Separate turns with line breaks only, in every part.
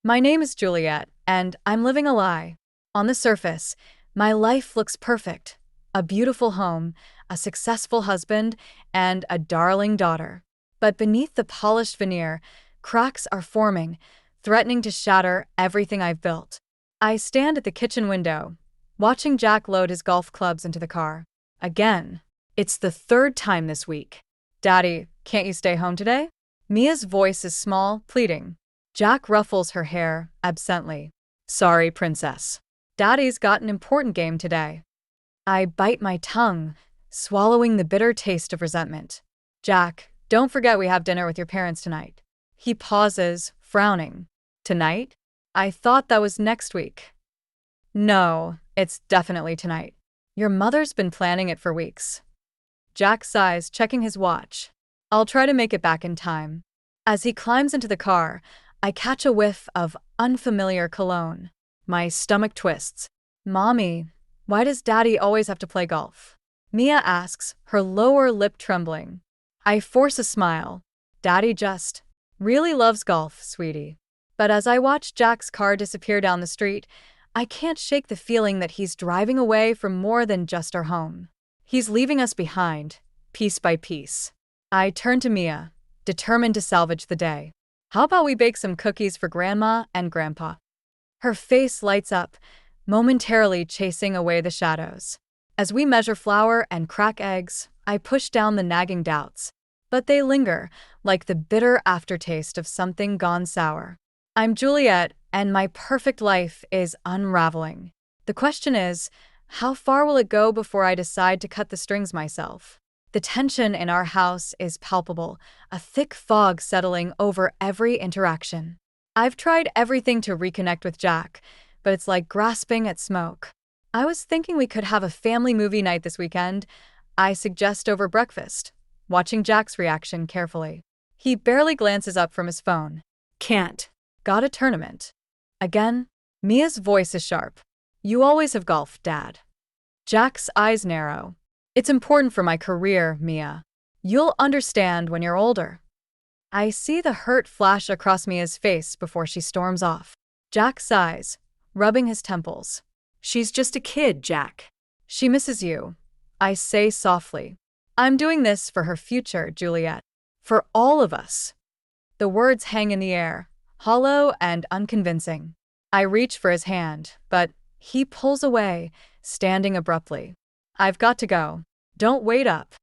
My name is Juliet, and I'm living a lie. On the surface, my life looks perfect. A beautiful home, a successful husband, and a darling daughter. But beneath the polished veneer, cracks are forming, threatening to shatter everything I've built. I stand at the kitchen window, watching Jack load his golf clubs into the car. Again. It's the third time this week. Daddy, can't you stay home today? Mia's voice is small, pleading. Jack ruffles her hair, absently. Sorry, princess. Daddy's got an important game today. I bite my tongue, swallowing the bitter taste of resentment. Jack, don't forget we have dinner with your parents tonight. He pauses, frowning. Tonight? I thought that was next week. No, it's definitely tonight. Your mother's been planning it for weeks. Jack sighs, checking his watch. I'll try to make it back in time. As he climbs into the car, I catch a whiff of unfamiliar cologne. My stomach twists. Mommy, why does Daddy always have to play golf? Mia asks, her lower lip trembling. I force a smile. Daddy just really loves golf, sweetie. But as I watch Jack's car disappear down the street, I can't shake the feeling that he's driving away from more than just our home. He's leaving us behind, piece by piece. I turn to Mia, determined to salvage the day. How about we bake some cookies for Grandma and Grandpa? Her face lights up, momentarily chasing away the shadows. As we measure flour and crack eggs, I push down the nagging doubts. But they linger, like the bitter aftertaste of something gone sour. I'm Juliet, and my perfect life is unraveling. The question is, how far will it go before I decide to cut the strings myself? The tension in our house is palpable, a thick fog settling over every interaction. I've tried everything to reconnect with Jack, but it's like grasping at smoke. I was thinking we could have a family movie night this weekend. I suggest over breakfast, watching Jack's reaction carefully. He barely glances up from his phone. Can't. Got a tournament. Again? Mia's voice is sharp. You always have golf, Dad. Jack's eyes narrow. It's important for my career, Mia. You'll understand when you're older. I see the hurt flash across Mia's face before she storms off. Jack sighs, rubbing his temples. She's just a kid, Jack. She misses you. I say softly. I'm doing this for her future, Juliet. For all of us. The words hang in the air, hollow and unconvincing. I reach for his hand, but he pulls away, standing abruptly. I've got to go. Don't wait up.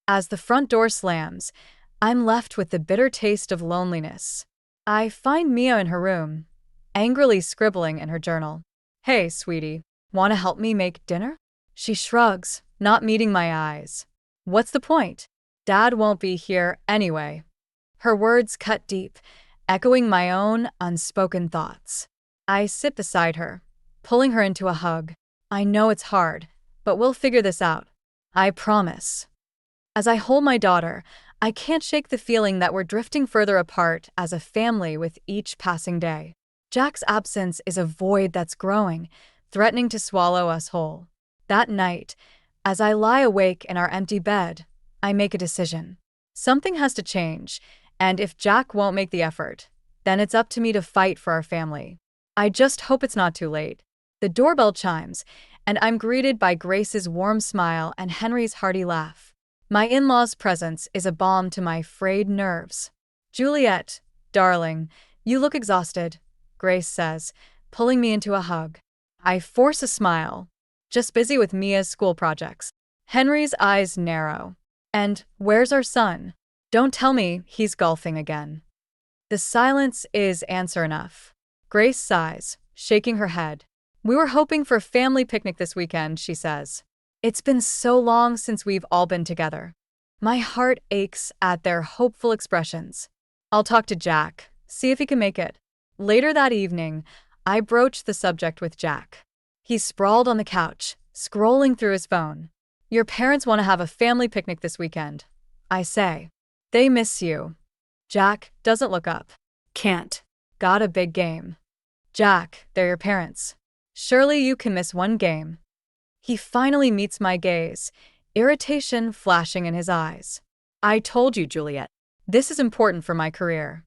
As the front door slams, I'm left with the bitter taste of loneliness. I find Mia in her room, angrily scribbling in her journal. Hey, sweetie, want to help me make dinner? She shrugs, not meeting my eyes. What's the point? Dad won't be here anyway. Her words cut deep, echoing my own unspoken thoughts. I sit beside her, pulling her into a hug. I know it's hard, but we'll figure this out. I promise. As I hold my daughter, I can't shake the feeling that we're drifting further apart as a family with each passing day. Jack's absence is a void that's growing, threatening to swallow us whole. That night, as I lie awake in our empty bed, I make a decision. Something has to change, and if Jack won't make the effort, then it's up to me to fight for our family. I just hope it's not too late. The doorbell chimes, and I'm greeted by Grace's warm smile and Henry's hearty laugh. My in-laws' presence is a balm to my frayed nerves. Juliet, darling, you look exhausted, Grace says, pulling me into a hug. I force a smile. Just busy with Mia's school projects. Henry's eyes narrow. And where's our son? Don't tell me he's golfing again. The silence is answer enough. Grace sighs, shaking her head. We were hoping for a family picnic this weekend, she says. It's been so long since we've all been together. My heart aches at their hopeful expressions. I'll talk to Jack, see if he can make it. Later that evening, I broached the subject with Jack. He's sprawled on the couch, scrolling through his phone. Your parents want to have a family picnic this weekend, I say. They miss you. Jack doesn't look up. Can't. Got a big game. Jack, they're your parents. Surely you can miss one game. He finally meets my gaze, irritation flashing in his eyes. I told you, Juliet. This is important for my career.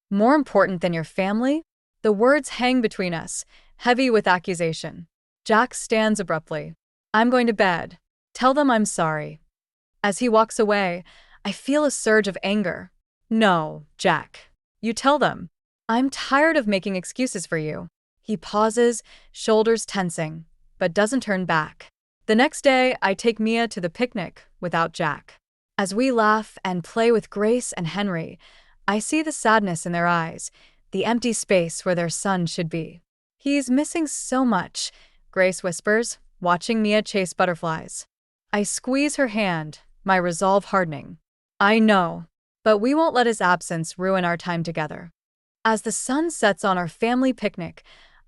More important than your family? The words hang between us, heavy with accusation. Jack stands abruptly. I'm going to bed. Tell them I'm sorry. As he walks away, I feel a surge of anger. No, Jack. You tell them. I'm tired of making excuses for you. He pauses, shoulders tensing, but doesn't turn back. The next day, I take Mia to the picnic without Jack. As we laugh and play with Grace and Henry, I see the sadness in their eyes, the empty space where their son should be. He's missing so much, Grace whispers, watching Mia chase butterflies. I squeeze her hand, my resolve hardening. I know, but we won't let his absence ruin our time together. As the sun sets on our family picnic,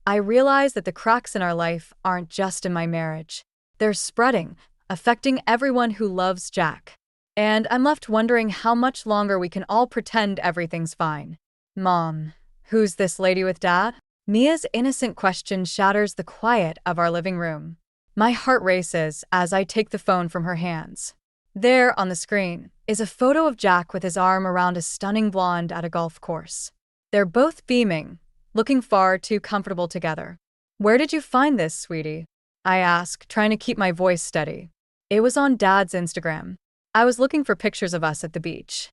I realize that the cracks in our life aren't just in my marriage. They're spreading, affecting everyone who loves Jack. And I'm left wondering how much longer we can all pretend everything's fine. Mom, who's this lady with Dad? Mia's innocent question shatters the quiet of our living room. My heart races as I take the phone from her hands. There, on the screen, is a photo of Jack with his arm around a stunning blonde at a golf course. They're both beaming, looking far too comfortable together. Where did you find this, sweetie? I ask, trying to keep my voice steady. It was on Dad's Instagram. I was looking for pictures of us at the beach.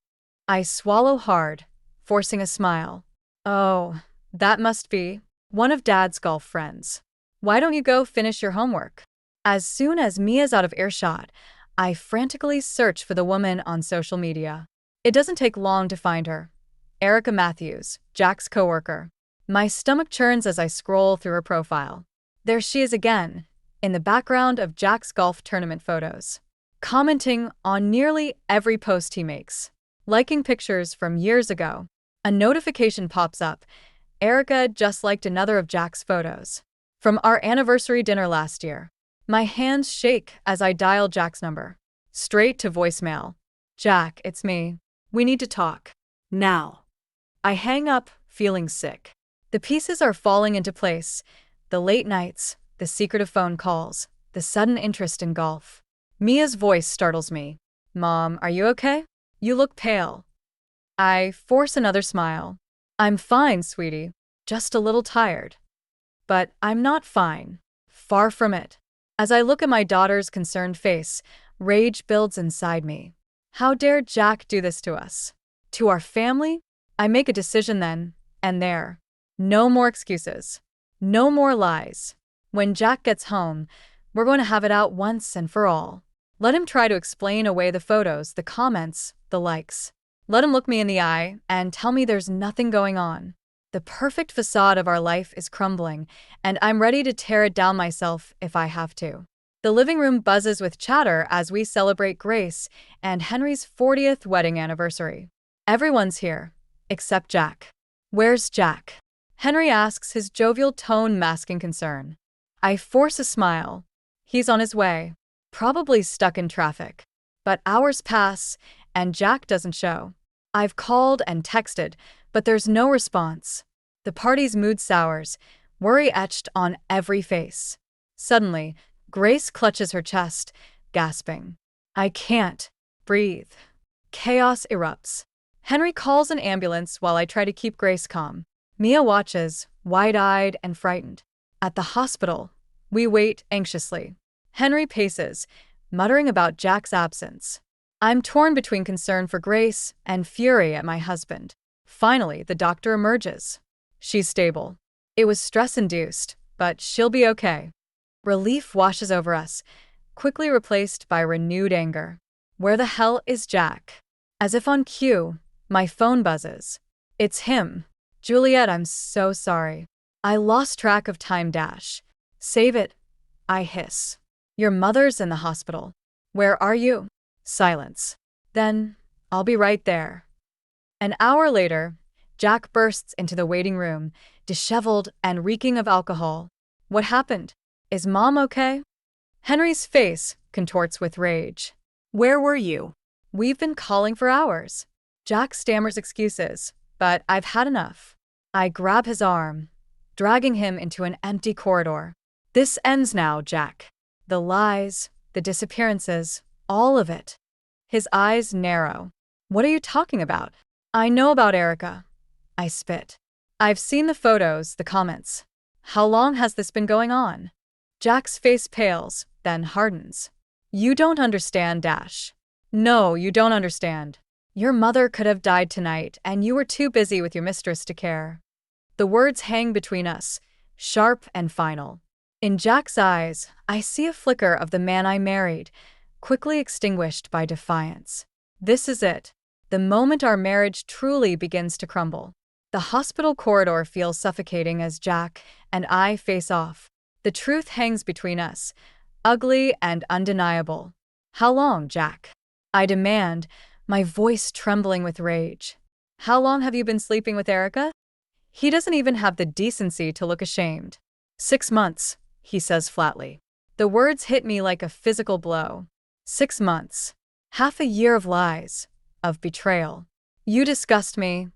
I swallow hard, forcing a smile. Oh, that must be one of Dad's golf friends. Why don't you go finish your homework? As soon as Mia's out of earshot, I frantically search for the woman on social media. It doesn't take long to find her. Erica Matthews, Jack's coworker. My stomach churns as I scroll through her profile. There she is again, in the background of Jack's golf tournament photos, commenting on nearly every post he makes, liking pictures from years ago. A notification pops up. Erica just liked another of Jack's photos from our anniversary dinner last year. My hands shake as I dial Jack's number. Straight to voicemail. Jack, it's me. We need to talk. Now. I hang up, feeling sick. The pieces are falling into place. The late nights, the secretive phone calls, the sudden interest in golf. Mia's voice startles me. Mom, are you okay? You look pale. I force another smile. I'm fine, sweetie. Just a little tired. But I'm not fine. Far from it. As I look at my daughter's concerned face, rage builds inside me. How dare Jack do this to us? To our family? I make a decision then, and there. No more excuses. No more lies. When Jack gets home, we're going to have it out once and for all. Let him try to explain away the photos, the comments, the likes. Let him look me in the eye and tell me there's nothing going on. The perfect facade of our life is crumbling, and I'm ready to tear it down myself if I have to. The living room buzzes with chatter as we celebrate Grace and Henry's 40th wedding anniversary. Everyone's here, except Jack. Where's Jack? Henry asks, his jovial tone masking concern. I force a smile. He's on his way, probably stuck in traffic. But hours pass, and Jack doesn't show. I've called and texted, but there's no response. The party's mood sours, worry etched on every face. Suddenly, Grace clutches her chest, gasping. I can't breathe. Chaos erupts. Henry calls an ambulance while I try to keep Grace calm. Mia watches, wide-eyed and frightened. At the hospital, we wait anxiously. Henry paces, muttering about Jack's absence. I'm torn between concern for Grace and fury at my husband. Finally, the doctor emerges. She's stable. It was stress-induced, but she'll be okay. Relief washes over us, quickly replaced by renewed anger. Where the hell is Jack? As if on cue, my phone buzzes. It's him. Juliet, I'm so sorry. I lost track of time dash. Save it. I hiss. Your mother's in the hospital. Where are you? Silence. Then, I'll be right there. An hour later, Jack bursts into the waiting room, disheveled and reeking of alcohol. What happened? Is Mom okay? Henry's face contorts with rage. Where were you? We've been calling for hours. Jack stammers excuses, but I've had enough. I grab his arm, dragging him into an empty corridor. This ends now, Jack. The lies, the disappearances, all of it. His eyes narrow. What are you talking about? I know about Erica. I spit. I've seen the photos, the comments. How long has this been going on? Jack's face pales, then hardens. You don't understand, Dash. No, you don't understand. Your mother could have died tonight, and you were too busy with your mistress to care. The words hang between us, sharp and final. In Jack's eyes, I see a flicker of the man I married, quickly extinguished by defiance. This is it, the moment our marriage truly begins to crumble. The hospital corridor feels suffocating as Jack and I face off. The truth hangs between us, ugly and undeniable. How long, Jack? I demand, my voice trembling with rage. How long have you been sleeping with Erica? He doesn't even have the decency to look ashamed. 6 months, he says flatly. The words hit me like a physical blow. 6 months. Half a year of lies, of betrayal. You disgust me,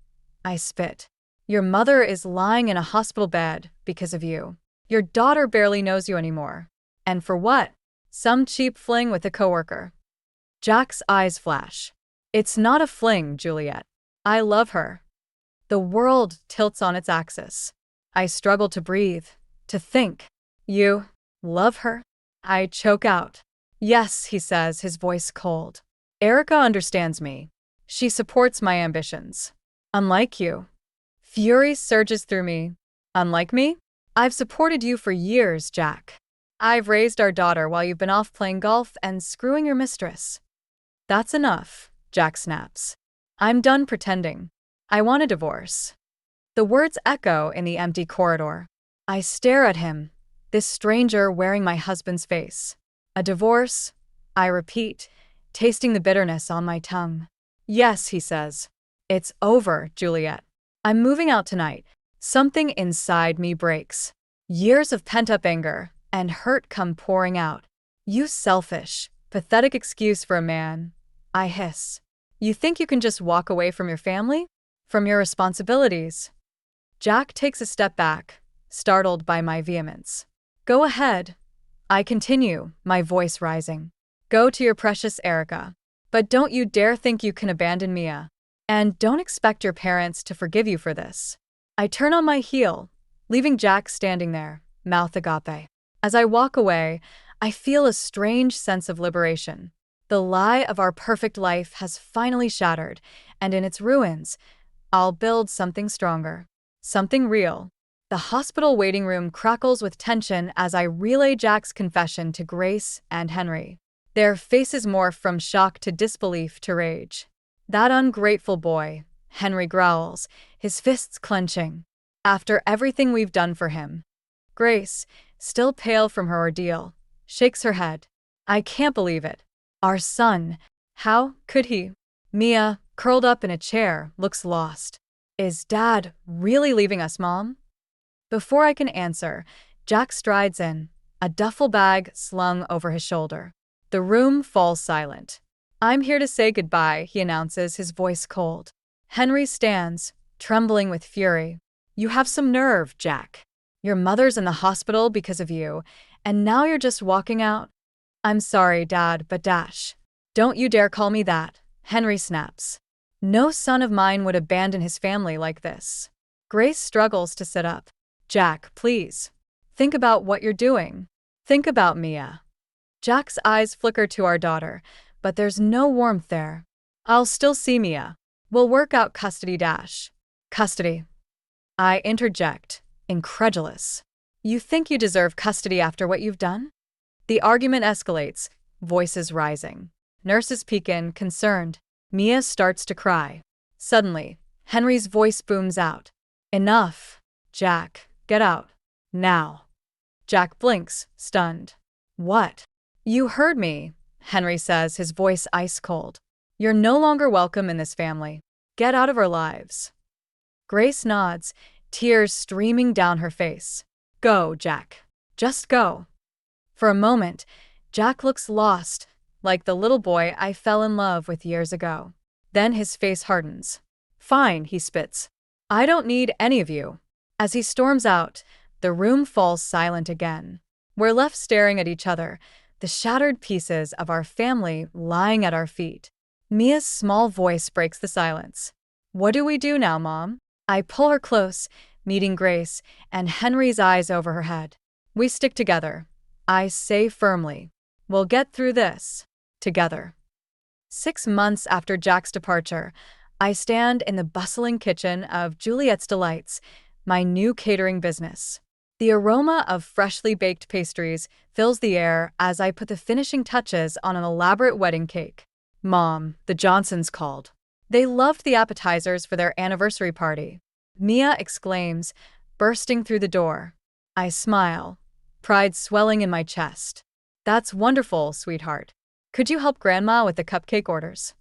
I spit. Your mother is lying in a hospital bed because of you. Your daughter barely knows you anymore. And for what? Some cheap fling with a coworker. Jack's eyes flash. It's not a fling, Juliet. I love her. The world tilts on its axis. I struggle to breathe, to think. You love her? I choke out. Yes, he says, his voice cold. Erica understands me. She supports my ambitions. Unlike you. Fury surges through me. Unlike me? I've supported you for years, Jack. I've raised our daughter while you've been off playing golf and screwing your mistress. That's enough, Jack snaps. I'm done pretending. I want a divorce. The words echo in the empty corridor. I stare at him, this stranger wearing my husband's face. A divorce? I repeat, tasting the bitterness on my tongue. Yes, he says. It's over, Juliet. I'm moving out tonight. Something inside me breaks. Years of pent-up anger and hurt come pouring out. You selfish, pathetic excuse for a man. I hiss. You think you can just walk away from your family? From your responsibilities? Jack takes a step back, startled by my vehemence. Go ahead. I continue, my voice rising. Go to your precious Erica. But don't you dare think you can abandon Mia. And don't expect your parents to forgive you for this. I turn on my heel, leaving Jack standing there, mouth agape. As I walk away, I feel a strange sense of liberation. The lie of our perfect life has finally shattered, and in its ruins, I'll build something stronger. Something real. The hospital waiting room crackles with tension as I relay Jack's confession to Grace and Henry. Their faces morph from shock to disbelief to rage. That ungrateful boy, Henry growls, his fists clenching. After everything we've done for him. Grace, still pale from her ordeal, shakes her head. I can't believe it. Our son. How could he? Mia, curled up in a chair, looks lost. Is Dad really leaving us, Mom? Before I can answer, Jack strides in, a duffel bag slung over his shoulder. The room falls silent. I'm here to say goodbye, he announces, his voice cold. Henry stands, trembling with fury. You have some nerve, Jack. Your mother's in the hospital because of you, and now you're just walking out? I'm sorry, Dad, but Dash. Don't you dare call me that, Henry snaps. No son of mine would abandon his family like this. Grace struggles to sit up. Jack, please. Think about what you're doing. Think about Mia. Jack's eyes flicker to our daughter, but there's no warmth there. I'll still see Mia. We'll work out custody, Dash. Custody. I interject, incredulous. You think you deserve custody after what you've done? The argument escalates, voices rising. Nurses peek in, concerned. Mia starts to cry. Suddenly, Henry's voice booms out. Enough. Jack, get out. Now. Jack blinks, stunned. What? You heard me, Henry says, his voice ice cold. You're no longer welcome in this family. Get out of our lives. Grace nods, tears streaming down her face. Go, Jack. Just go. For a moment, Jack looks lost, like the little boy I fell in love with years ago. Then his face hardens. Fine, he spits. I don't need any of you. As he storms out, the room falls silent again. We're left staring at each other, the shattered pieces of our family lying at our feet. Mia's small voice breaks the silence. What do we do now, Mom? I pull her close, meeting Grace and Henry's eyes over her head. We stick together. I say firmly. We'll get through this. Together. 6 months after Jack's departure, I stand in the bustling kitchen of Juliet's Delights, my new catering business. The aroma of freshly baked pastries fills the air as I put the finishing touches on an elaborate wedding cake. Mom, the Johnsons called. They loved the appetizers for their anniversary party. Mia exclaims, bursting through the door. I smile, pride swelling in my chest. That's wonderful, sweetheart. Could you help Grandma with the cupcake orders?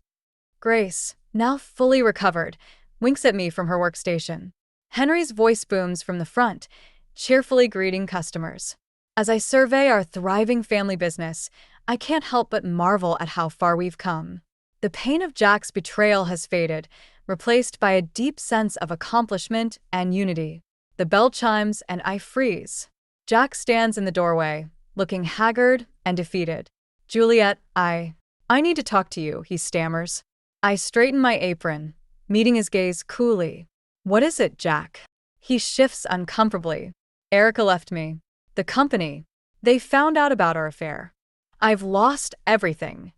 Grace, now fully recovered, winks at me from her workstation. Henry's voice booms from the front, cheerfully greeting customers. As I survey our thriving family business, I can't help but marvel at how far we've come. The pain of Jack's betrayal has faded, replaced by a deep sense of accomplishment and unity. The bell chimes and I freeze. Jack stands in the doorway, looking haggard and defeated. Juliet, I need to talk to you, he stammers. I straighten my apron, meeting his gaze coolly. What is it, Jack? He shifts uncomfortably. Erica left me. The company. They found out about our affair. I've lost everything.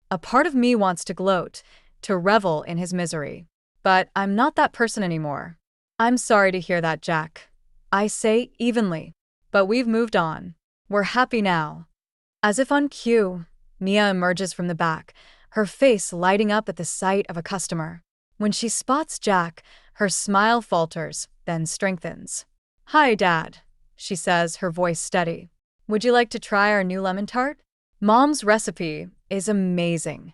A part of me wants to gloat, to revel in his misery. But I'm not that person anymore. I'm sorry to hear that, Jack. I say evenly. But we've moved on. We're happy now. As if on cue, Mia emerges from the back, her face lighting up at the sight of a customer. When she spots Jack, her smile falters, then strengthens. Hi, Dad, she says, her voice steady. Would you like to try our new lemon tart? Mom's recipe is amazing.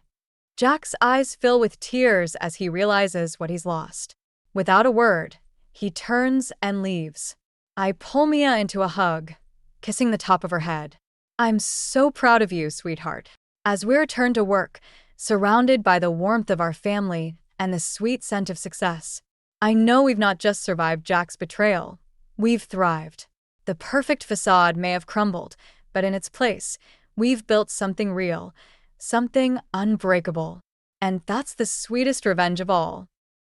Jack's eyes fill with tears as he realizes what he's lost. Without a word, he turns and leaves. I pull Mia into a hug, kissing the top of her head. I'm so proud of you, sweetheart. As we return to work, surrounded by the warmth of our family and the sweet scent of success, I know we've not just survived Jack's betrayal. We've thrived. The perfect facade may have crumbled, but in its place, we've built something real, something unbreakable. And that's the sweetest revenge of all.